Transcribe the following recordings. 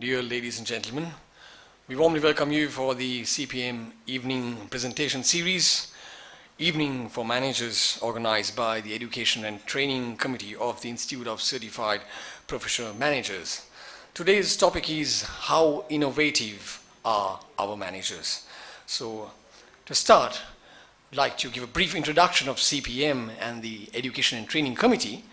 Dear ladies and gentlemen, we warmly welcome you for the CPM Evening Presentation Series, Evening for Managers, organized by the Education and Training Committee of the Institute of Certified Professional Managers. Today's topic is how innovative are our managers. So, to start, I'd like to give a brief introduction of CPM and the Education and Training Committee.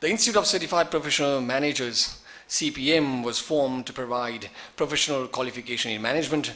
The Institute of Certified Professional Managers, CPM, was formed to provide professional qualification in management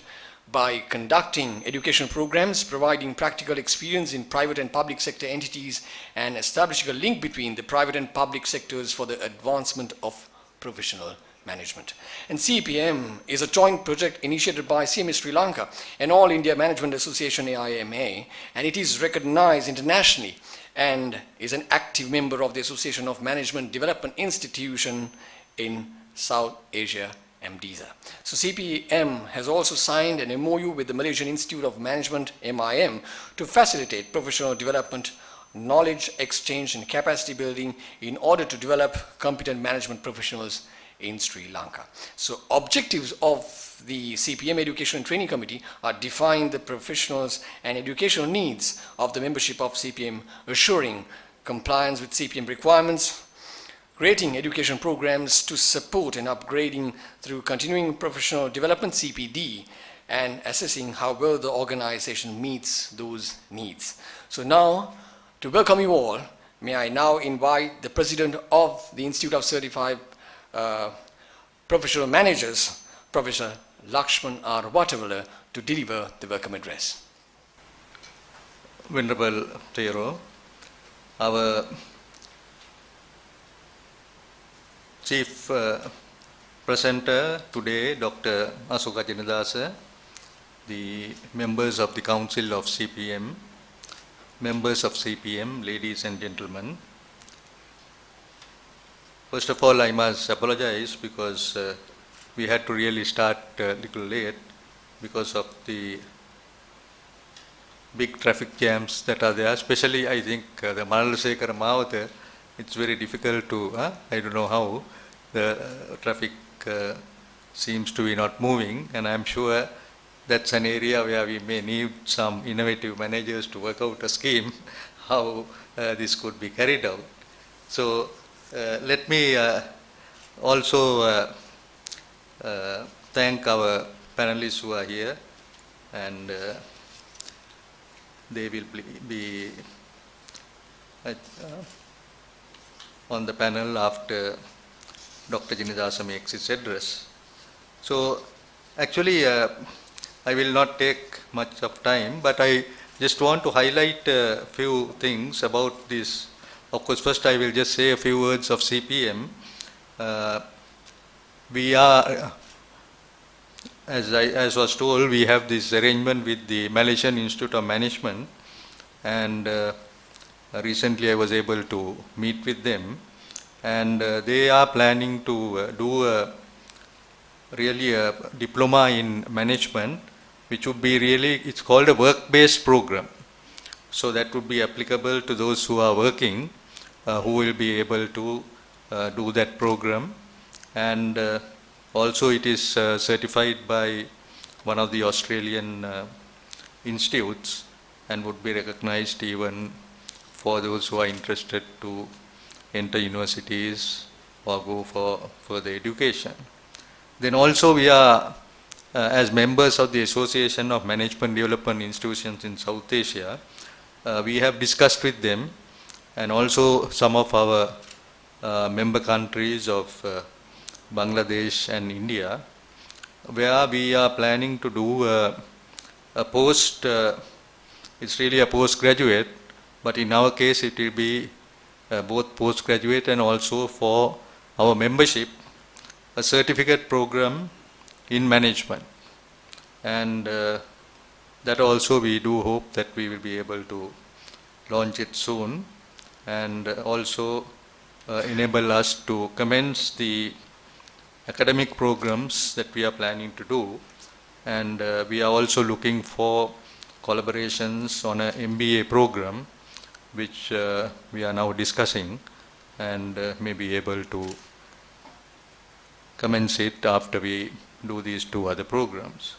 by conducting educational programs, providing practical experience in private and public sector entities, and establishing a link between the private and public sectors for the advancement of professional management. And CPM is a joint project initiated by CMA Sri Lanka and All India Management Association AIMA, and it is recognized internationally and is an active member of the Association of Management Development Institution in South Asia, MDSA. So CPM has also signed an MOU with the Malaysian Institute of Management, MIM, to facilitate professional development, knowledge exchange and capacity building in order to develop competent management professionals in Sri Lanka. So objectives of the CPM Education and Training Committee are define the professionals and educational needs of the membership of CPM, assuring compliance with CPM requirements, creating education programs to support and upgrading through continuing professional development CPD, and assessing how well the organization meets those needs. So now, to welcome you all, may I now invite the President of the Institute of Certified Professional Managers, Professor Lakshman R. Wattawala, to deliver the welcome address. Venerable Tero, our Chief Presenter today, Dr. Asoka Jinadasa, the members of the Council of CPM, members of CPM, ladies and gentlemen. First of all, I must apologize because we had to really start a little late because of the big traffic jams that are there, especially I think the Manalasekara Mawata. It's very difficult to, I don't know how, the traffic seems to be not moving, and I'm sure that's an area where we may need some innovative managers to work out a scheme how this could be carried out. So let me also thank our panelists who are here, and they will be on the panel after Dr. Jinadasa makes his address. So actually I will not take much of time, but I just want to highlight a few things about this. Of course, first I will just say a few words of CPM. We are, as was told, we have this arrangement with the Malaysian Institute of Management, and recently I was able to meet with them, and they are planning to do really a diploma in management, which would be really, it's called a work-based program. So that would be applicable to those who are working, who will be able to do that program. And also it is certified by one of the Australian institutes and would be recognized even for those who are interested to enter universities or go for further education. Then also we are, as members of the Association of Management Development Institutions in South Asia, we have discussed with them, and also some of our member countries of Bangladesh and India, where we are planning to do a post, it's really a postgraduate, but in our case it will be both postgraduate and also for our membership, a certificate program in management. And that also we do hope that we will be able to launch it soon, and also enable us to commence the academic programs that we are planning to do. And we are also looking for collaborations on an MBA program, which we are now discussing, and may be able to commence it after we do these 2 other programs.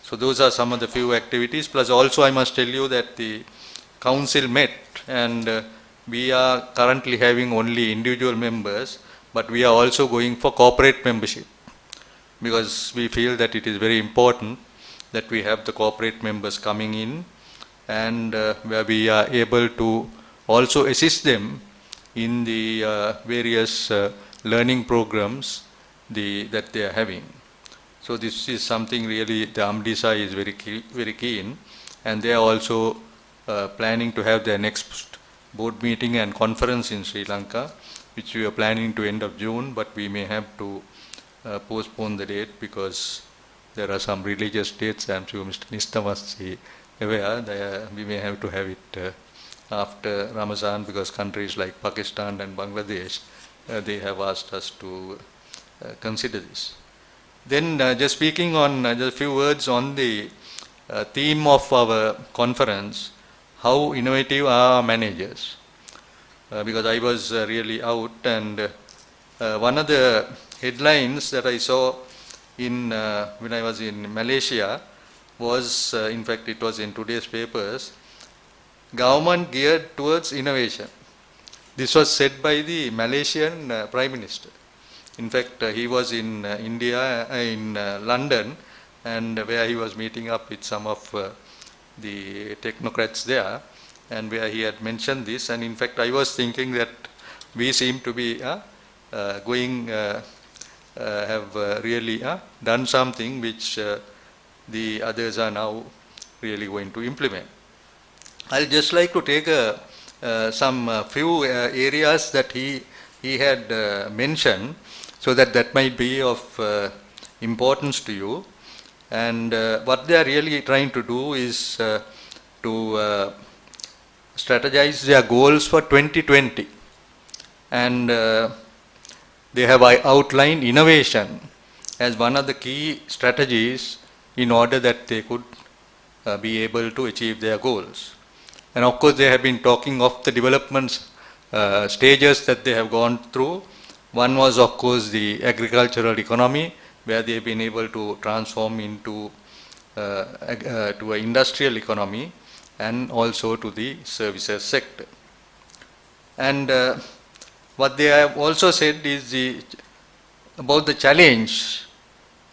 So those are some of the few activities. Plus also I must tell you that the council met, and we are currently having only individual members, but we are also going for corporate membership, because we feel that it is very important that we have the corporate members coming in, and where we are able to also assist them in the various learning programs that they are having. So this is something really the AMDISA is very keen, and they are also planning to have their next board meeting and conference in Sri Lanka, which we are planning to end of June, but we may have to postpone the date because there are some religious dates. I am sure Mr. Nista must be aware. We may have to have it after Ramazan, because countries like Pakistan and Bangladesh, they have asked us to consider this. Then just speaking on just a few words on the theme of our conference, how innovative are our managers? Because I was really out, and one of the headlines that I saw in when I was in Malaysia was, in fact it was in today's papers, government geared towards innovation. This was said by the Malaysian Prime Minister. In fact, he was in India, in London, and where he was meeting up with some of the technocrats there, and where he had mentioned this. And in fact, I was thinking that we seem to be have really done something which the others are now really going to implement. I'll just like to take some few areas that he had mentioned, so that might be of importance to you. And what they are really trying to do is to strategize their goals for 2020, and they have outlined innovation as one of the key strategies in order that they could be able to achieve their goals. And of course they have been talking of the development stages that they have gone through. One was of course the agricultural economy, where they have been able to transform into to an industrial economy, and also to the services sector. And what they have also said is about the challenge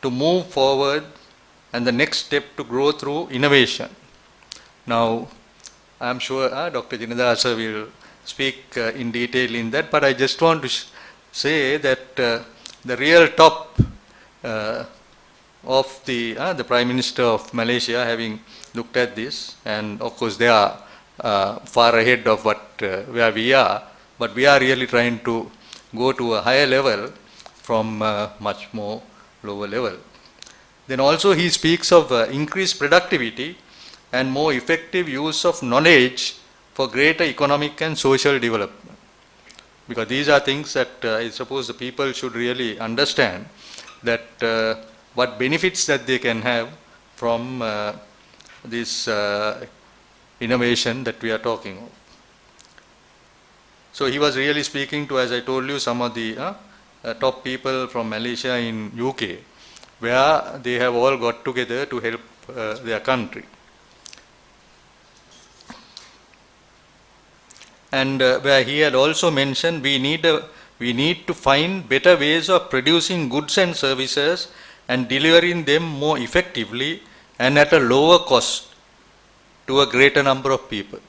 to move forward and the next step to grow through innovation. Now, I am sure Dr. Jinadasa will speak in detail in that, but I just want to say that the real top of the Prime Minister of Malaysia, having looked at this, and of course they are far ahead of what where we are, but we are really trying to go to a higher level from much more lower level. Then also he speaks of increased productivity and more effective use of knowledge for greater economic and social development. Because these are things that I suppose the people should really understand, that what benefits that they can have from this innovation that we are talking of. So he was really speaking to, as I told you, some of the top people from Malaysia in UK, where they have all got together to help their country. And where he had also mentioned we need to find better ways of producing goods and services and delivering them more effectively and at a lower cost to a greater number of people.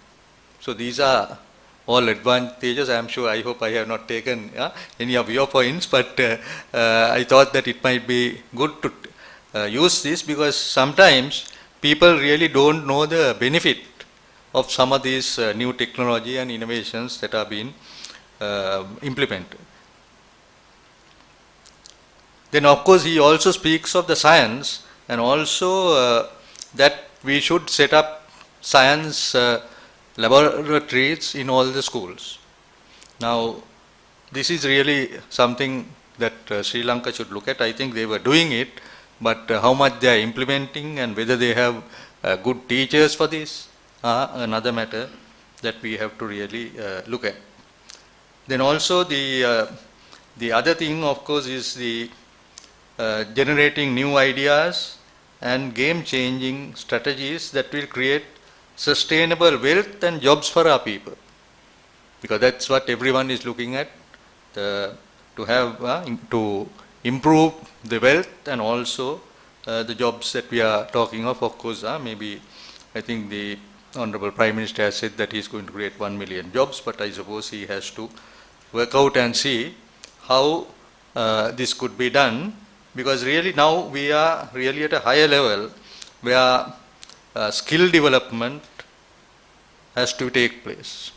So these are all advantages. I am sure, I hope I have not taken any of your points, but I thought that it might be good to use this, because sometimes people really don't know the benefit of some of these new technology and innovations that are being implemented. Then of course he also speaks of the science, and also that we should set up science laboratories in all the schools. Now this is really something that Sri Lanka should look at. I think they were doing it, but how much they are implementing and whether they have good teachers for this, another matter that we have to really look at. Then also the other thing of course is the generating new ideas and game-changing strategies that will create sustainable wealth and jobs for our people. Because that's what everyone is looking at, to improve the wealth and also the jobs that we are talking of. Of course, maybe I think the Honorable Prime Minister has said that he is going to create 1 million jobs, but I suppose he has to work out and see how this could be done, because really now we are really at a higher level where skill development has to take place.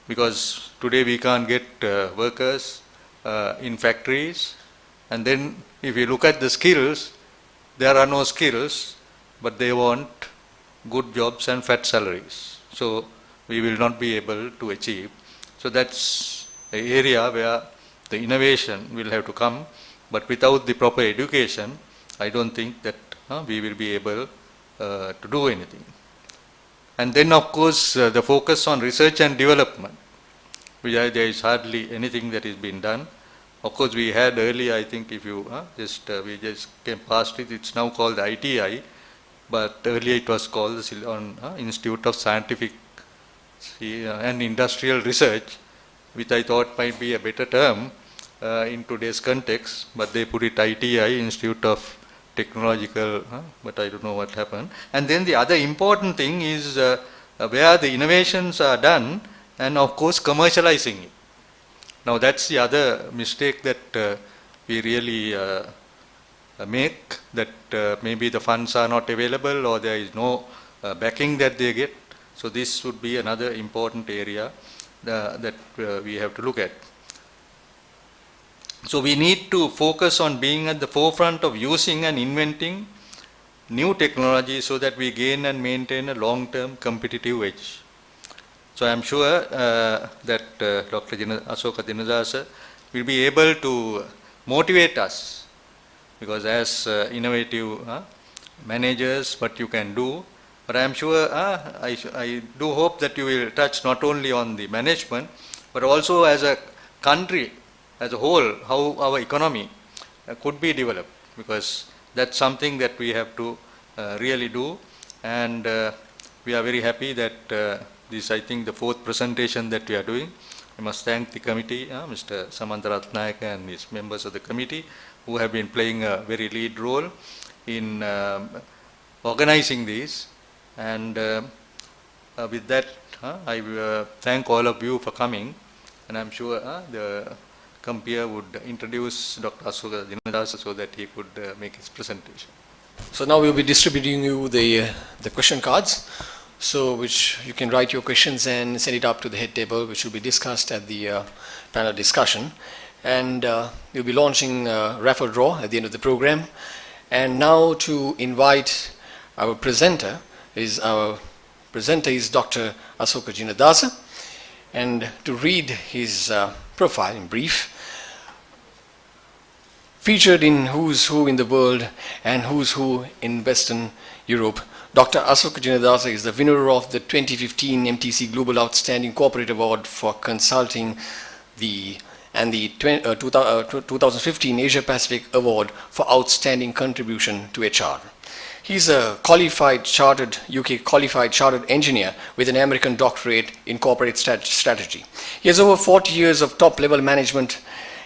Because today we can't get workers in factories, and then if you look at the skills, there are no skills, but they want good jobs and fat salaries. So we will not be able to achieve. So that's an area where the innovation will have to come, but without the proper education, I don't think that we will be able to do anything. And then of course the focus on research and development, which there is hardly anything that is being done. Of course we had earlier, I think if you we just came past it, it's now called ITI, but earlier it was called the Institute of Scientific and Industrial Research, which I thought might be a better term in today's context, but they put it ITI, Institute of Technological, but I don't know what happened. And then the other important thing is where the innovations are done, and of course commercializing it. Now that's the other mistake that we really make, that maybe the funds are not available or there is no backing that they get. So this would be another important area that we have to look at. So we need to focus on being at the forefront of using and inventing new technology so that we gain and maintain a long-term competitive edge. So I am sure that Dr. Asoka Dinadasa will be able to motivate us, because as innovative managers, what you can do. But I am sure, I do hope that you will touch not only on the management, but also as a country, as a whole, how our economy could be developed, because that's something that we have to really do. And we are very happy that this, I think, the fourth presentation that we are doing. I must thank the committee, Mr. Samantha Ratnayaka and his members of the committee, who have been playing a very lead role in organizing these. And with that, I thank all of you for coming, and I'm sure the Compeer would introduce Dr. Asoka Dinadasa so that he could make his presentation. So now we'll be distributing you the question cards, so which you can write your questions and send it up to the head table, which will be discussed at the panel discussion. And we'll be launching a raffle draw at the end of the program. And now to invite our presenter is Dr. Asoka Dinadasa, and to read his profile in brief. Featured in Who's Who in the World and Who's Who in Western Europe, Dr. Asoka Dinadasa is the winner of the 2015 MTC Global Outstanding Corporate Award for Consulting and the 2015 Asia Pacific Award for Outstanding Contribution to HR. He's a UK qualified chartered engineer with an American doctorate in corporate strategy. He has over 40 years of top-level management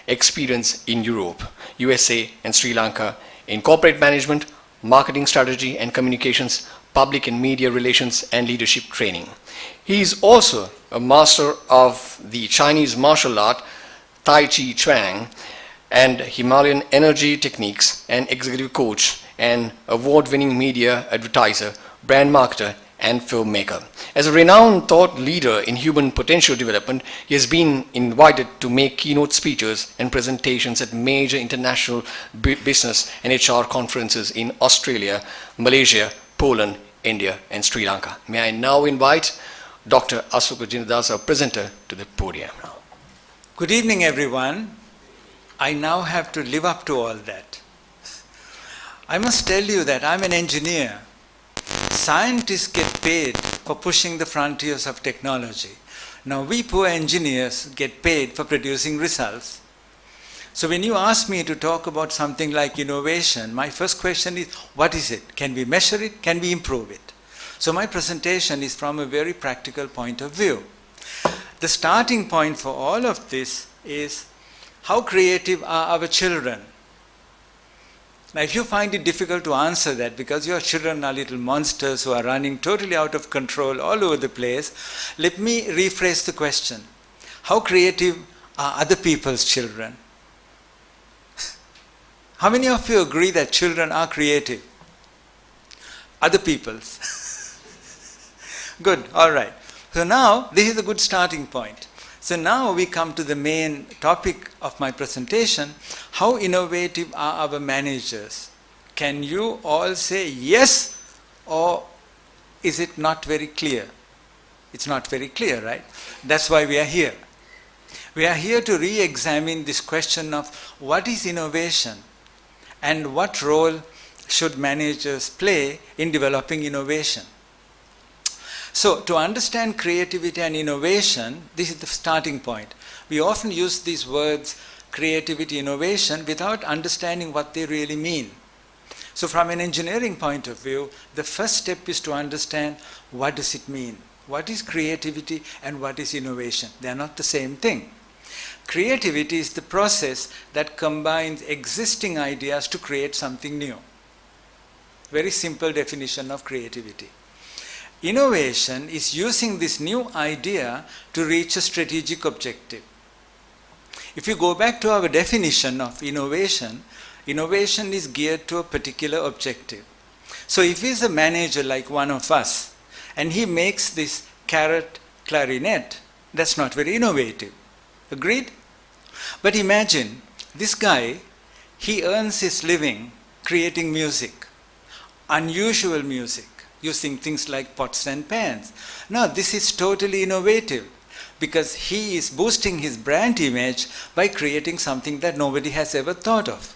experience in Europe, USA, and Sri Lanka in corporate management, marketing strategy and communications, public and media relations, and leadership training. He is also a master of the Chinese martial art, Tai Chi Chuan, and Himalayan energy techniques, and executive coach, and award-winning media advertiser, brand marketer, and filmmaker. As a renowned thought leader in human potential development, he has been invited to make keynote speeches and presentations at major international business and HR conferences in Australia, Malaysia, Poland, India, and Sri Lanka. May I now invite Dr. Asoka Dinadasa, presenter, to the podium now. Good evening, everyone. I now have to live up to all that. I must tell you that I'm an engineer. Scientists get paid for pushing the frontiers of technology. Now we poor engineers get paid for producing results. So when you ask me to talk about something like innovation, my first question is, what is it? Can we measure it? Can we improve it? So my presentation is from a very practical point of view. The starting point for all of this is, how creative are our children? Now, if you find it difficult to answer that because your children are little monsters who are running totally out of control all over the place, let me rephrase the question. How creative are other people's children? How many of you agree that children are creative? Other people's. Good, all right. So now, this is a good starting point. So now we come to the main topic of my presentation. How innovative are our managers? Can you all say yes, or is it not very clear? It's not very clear, right? That's why we are here. We are here to re-examine this question of what is innovation and what role should managers play in developing innovation. So, to understand creativity and innovation, this is the starting point. We often use these words, creativity, innovation, without understanding what they really mean. So, from an engineering point of view, the first step is to understand what does it mean. What is creativity and what is innovation? They are not the same thing. Creativity is the process that combines existing ideas to create something new. Very simple definition of creativity. Innovation is using this new idea to reach a strategic objective. If you go back to our definition of innovation, innovation is geared to a particular objective. So if he's a manager like one of us, and he makes this carrot clarinet, that's not very innovative. Agreed? But imagine, this guy, he earns his living creating music, unusual music, using things like pots and pans. Now, this is totally innovative because he is boosting his brand image by creating something that nobody has ever thought of.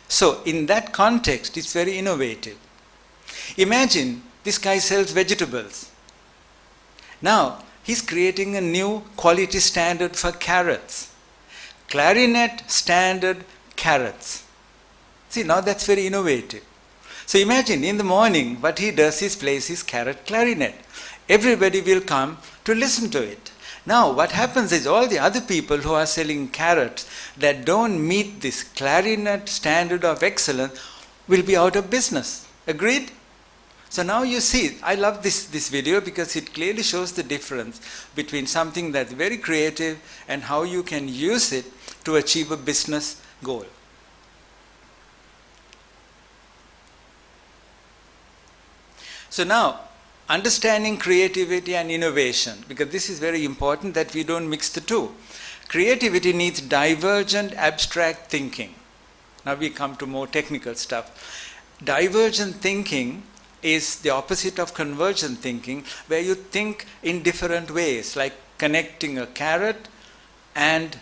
So, in that context, it's very innovative. Imagine this guy sells vegetables. Now, he's creating a new quality standard for carrots. Clarinet standard carrots. See, now that's very innovative. So imagine in the morning what he does is plays his carrot clarinet. Everybody will come to listen to it. Now what happens is all the other people who are selling carrots that don't meet this clarinet standard of excellence will be out of business. Agreed? So now you see, I love this video because it clearly shows the difference between something that's very creative and how you can use it to achieve a business goal. So now, understanding creativity and innovation, because this is very important that we don't mix the two. Creativity needs divergent abstract thinking. Now we come to more technical stuff. Divergent thinking is the opposite of convergent thinking, where you think in different ways, like connecting a carrot and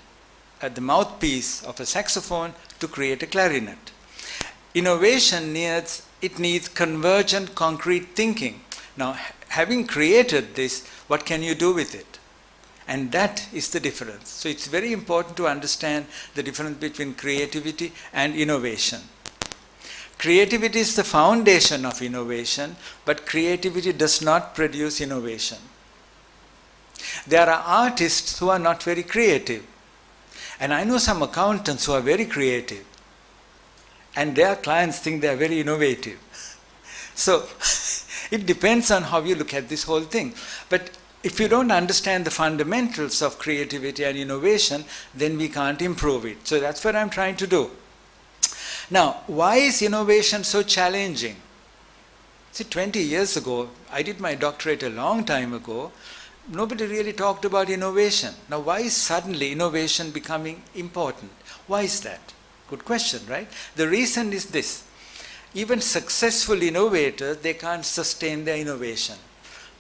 the mouthpiece of a saxophone to create a clarinet. Innovation needs convergent, concrete thinking. Now, having created this, what can you do with it? And that is the difference. So it's very important to understand the difference between creativity and innovation. Creativity is the foundation of innovation, but creativity does not produce innovation. There are artists who are not very creative. And I know some accountants who are very creative. And their clients think they are very innovative. So it depends on how you look at this whole thing. But if you don't understand the fundamentals of creativity and innovation, then we can't improve it. So that's what I'm trying to do. Now, why is innovation so challenging? See, 20 years ago, I did my doctorate a long time ago. Nobody really talked about innovation. Now, why is suddenly innovation becoming important? Why is that? Good question, right? The reason is this. Even successful innovators, they can't sustain their innovation.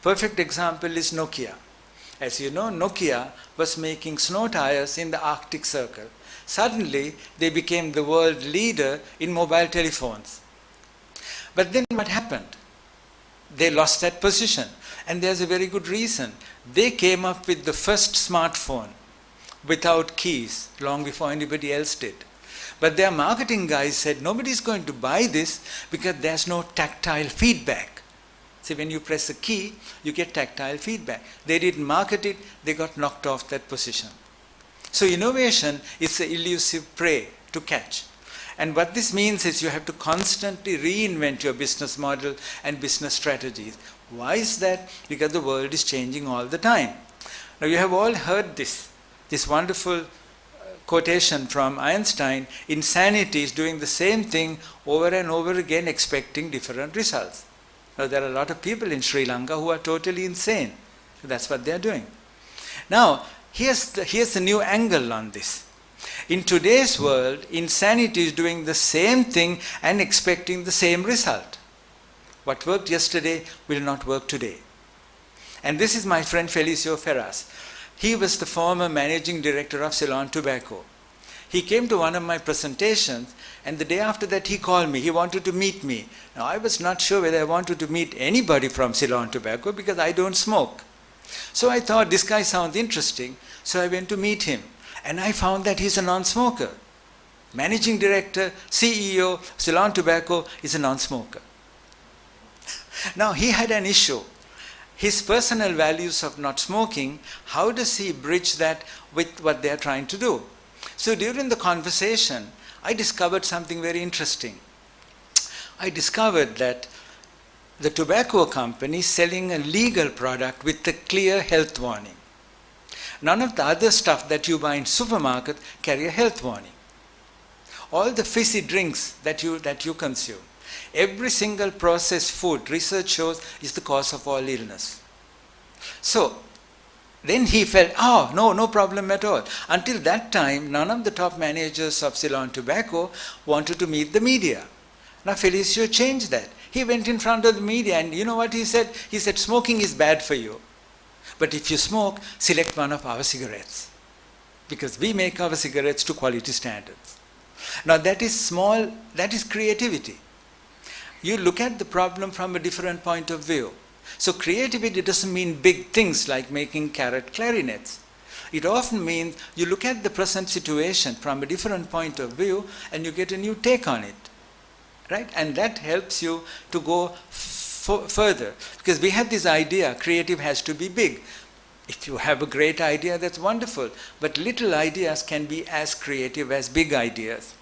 Perfect example is Nokia. As you know, Nokia was making snow tires in the Arctic Circle. Suddenly, they became the world leader in mobile telephones. But then what happened? They lost that position. And there's a very good reason. They came up with the first smartphone without keys long before anybody else did. But their marketing guys said, nobody's going to buy this because there's no tactile feedback. See, when you press a key, you get tactile feedback. They didn't market it, they got knocked off that position. So innovation is an elusive prey to catch. And what this means is you have to constantly reinvent your business model and business strategies. Why is that? Because the world is changing all the time. Now you have all heard this wonderful quotation from Einstein, insanity is doing the same thing over and over again expecting different results. Now there are a lot of people in Sri Lanka who are totally insane. That's what they are doing. Now here's the new angle on this. In today's world, insanity is doing the same thing and expecting the same result. What worked yesterday will not work today. And this is my friend Felicio Ferraz. He was the former managing director of Ceylon Tobacco. He came to one of my presentations, and the day after that he called me. He wanted to meet me. Now I was not sure whether I wanted to meet anybody from Ceylon Tobacco because I don't smoke. So I thought this guy sounds interesting, so I went to meet him. And I found that he's a non-smoker. Managing director, CEO, Ceylon Tobacco is a non-smoker. Now he had an issue. His personal values of not smoking, how does he bridge that with what they are trying to do? So during the conversation, I discovered something very interesting. I discovered that the tobacco company is selling a legal product with a clear health warning. None of the other stuff that you buy in supermarket carry a health warning. All the fizzy drinks that you consume, every single processed food, research shows, is the cause of all illness. So, then he felt, no problem at all. Until that time, none of the top managers of Ceylon Tobacco wanted to meet the media. Now Felicio changed that. He went in front of the media and you know what he said? He said, smoking is bad for you. But if you smoke, select one of our cigarettes. Because we make our cigarettes to quality standards. Now that is small, that is creativity. You look at the problem from a different point of view. So creativity doesn't mean big things like making carrot clarinets. It often means you look at the present situation from a different point of view and you get a new take on it. Right? And that helps you to go further. Because we have this idea, creative has to be big. If you have a great idea, that's wonderful. But little ideas can be as creative as big ideas.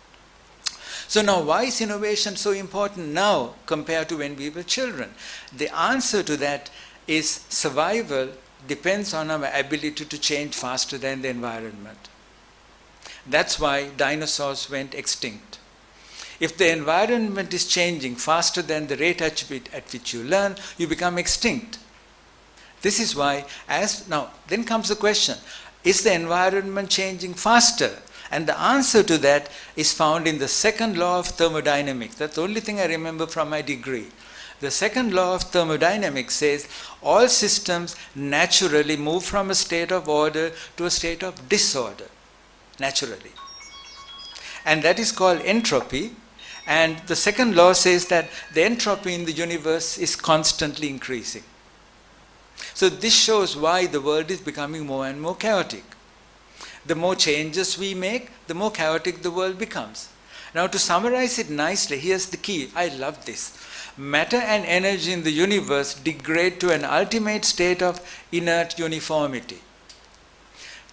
So now, why is innovation so important now compared to when we were children? The answer to that is survival depends on our ability to change faster than the environment. That's why dinosaurs went extinct. If the environment is changing faster than the rate at which you learn, you become extinct. This is why, now, then comes the question, is the environment changing faster? And the answer to that is found in the second law of thermodynamics. That's the only thing I remember from my degree. The second law of thermodynamics says all systems naturally move from a state of order to a state of disorder, naturally. And that is called entropy. And the second law says that the entropy in the universe is constantly increasing. So this shows why the world is becoming more and more chaotic. The more changes we make, the more chaotic the world becomes. Now to summarize it nicely, here's the key. I love this. Matter and energy in the universe degrade to an ultimate state of inert uniformity.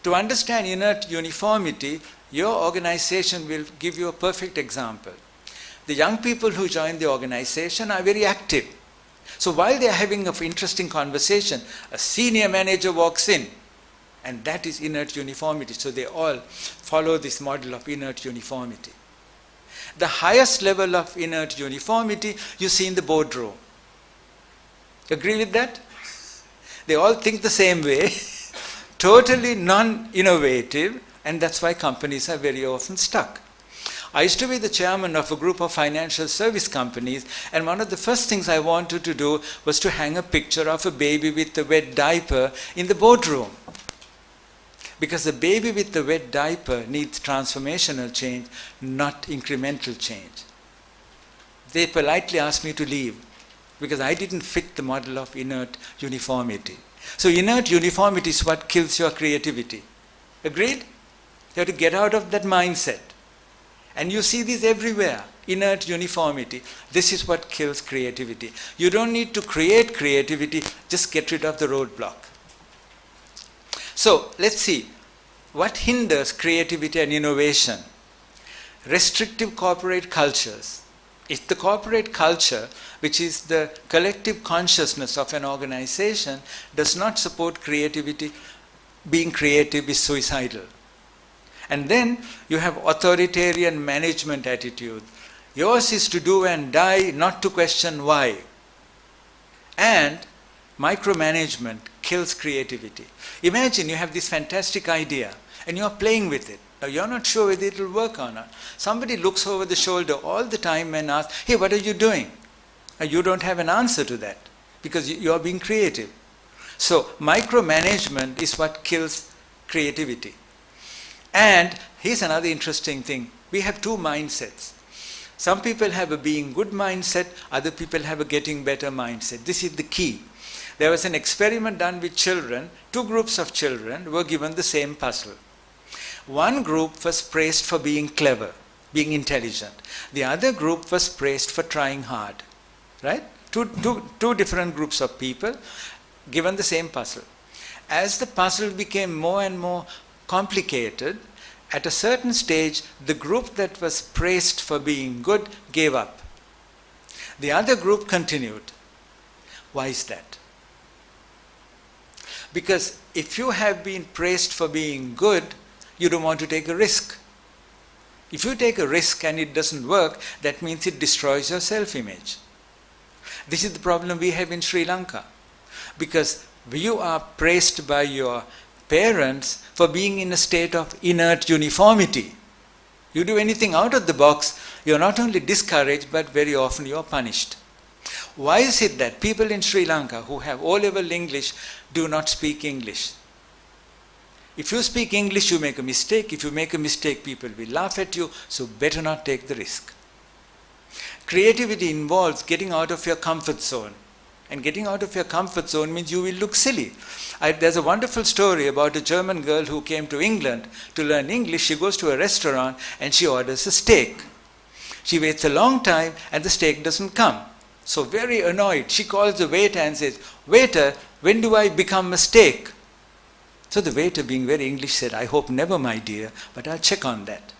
To understand inert uniformity, your organization will give you a perfect example. The young people who join the organization are very active. So while they are having an interesting conversation, a senior manager walks in. And that is inert uniformity. So they all follow this model of inert uniformity. The highest level of inert uniformity you see in the boardroom. Agree with that? They all think the same way, totally non-innovative, and that's why companies are very often stuck. I used to be the chairman of a group of financial service companies, and one of the first things I wanted to do was to hang a picture of a baby with a wet diaper in the boardroom. Because the baby with the wet diaper needs transformational change, not incremental change. They politely asked me to leave because I didn't fit the model of inert uniformity. So inert uniformity is what kills your creativity. Agreed? You have to get out of that mindset. And you see this everywhere, inert uniformity. This is what kills creativity. You don't need to create creativity, just get rid of the roadblock. So let's see, what hinders creativity and innovation? Restrictive corporate cultures. If the corporate culture, which is the collective consciousness of an organization, does not support creativity, being creative is suicidal. And then you have authoritarian management attitude. Yours is to do and die, not to question why. And micromanagement kills creativity. Imagine you have this fantastic idea and you are playing with it. Now you're not sure whether it will work or not. Somebody looks over the shoulder all the time and asks, hey, what are you doing? Now you don't have an answer to that because you are being creative. So micromanagement is what kills creativity. And here's another interesting thing. We have two mindsets. Some people have a being good mindset, other people have a getting better mindset. This is the key. There was an experiment done with children. Two groups of children were given the same puzzle. One group was praised for being clever, being intelligent. The other group was praised for trying hard. Right? Two different groups of people given the same puzzle. As the puzzle became more and more complicated, at a certain stage, the group that was praised for being good gave up. The other group continued. Why is that? Because if you have been praised for being good, you don't want to take a risk. If you take a risk and it doesn't work, that means it destroys your self-image. This is the problem we have in Sri Lanka. Because you are praised by your parents for being in a state of inert uniformity. You do anything out of the box, you're not only discouraged, but very often you're punished. Why is it that people in Sri Lanka who have O-level English do not speak English? If you speak English, you make a mistake. If you make a mistake, people will laugh at you, so better not take the risk. Creativity involves getting out of your comfort zone. And getting out of your comfort zone means you will look silly. There's a wonderful story about a German girl who came to England to learn English. She goes to a restaurant and she orders a steak. She waits a long time and the steak doesn't come. So very annoyed, she calls the waiter and says, "Waiter, when do I become a steak?" So the waiter, being very English, said, "I hope never, my dear, but I'll check on that."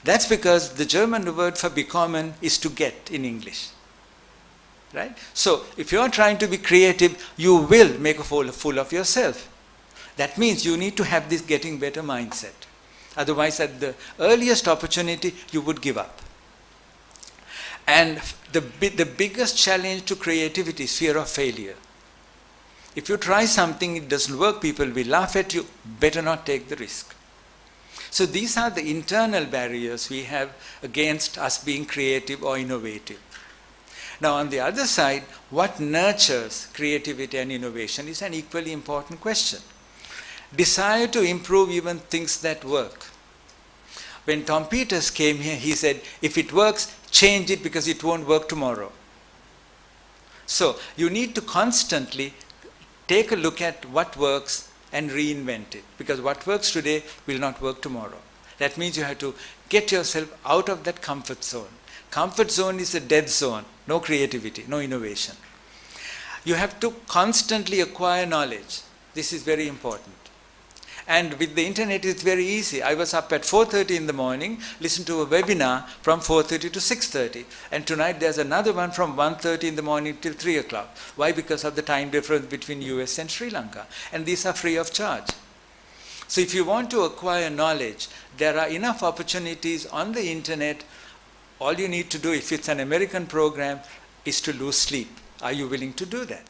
That's because the German word for bekommen is to get in English. Right? So if you're trying to be creative, you will make a fool of yourself. That means you need to have this getting better mindset. Otherwise, at the earliest opportunity, you would give up. And the biggest challenge to creativity is fear of failure. If you try something, it doesn't work, people will laugh at you, better not take the risk. So these are the internal barriers we have against us being creative or innovative. Now on the other side, what nurtures creativity and innovation is an equally important question. Desire to improve even things that work. When Tom Peters came here, he said, if it works, change it because it won't work tomorrow. So you need to constantly take a look at what works and reinvent it, because what works today will not work tomorrow. That means you have to get yourself out of that comfort zone. Comfort zone is a dead zone, no creativity, no innovation. You have to constantly acquire knowledge. This is very important. And with the internet, it's very easy. I was up at 4:30 in the morning, listened to a webinar from 4:30 to 6:30. And tonight there's another one from 1:30 in the morning till 3 o'clock. Why? Because of the time difference between US and Sri Lanka. And these are free of charge. So if you want to acquire knowledge, there are enough opportunities on the internet. All you need to do, if it's an American program, is to lose sleep. Are you willing to do that?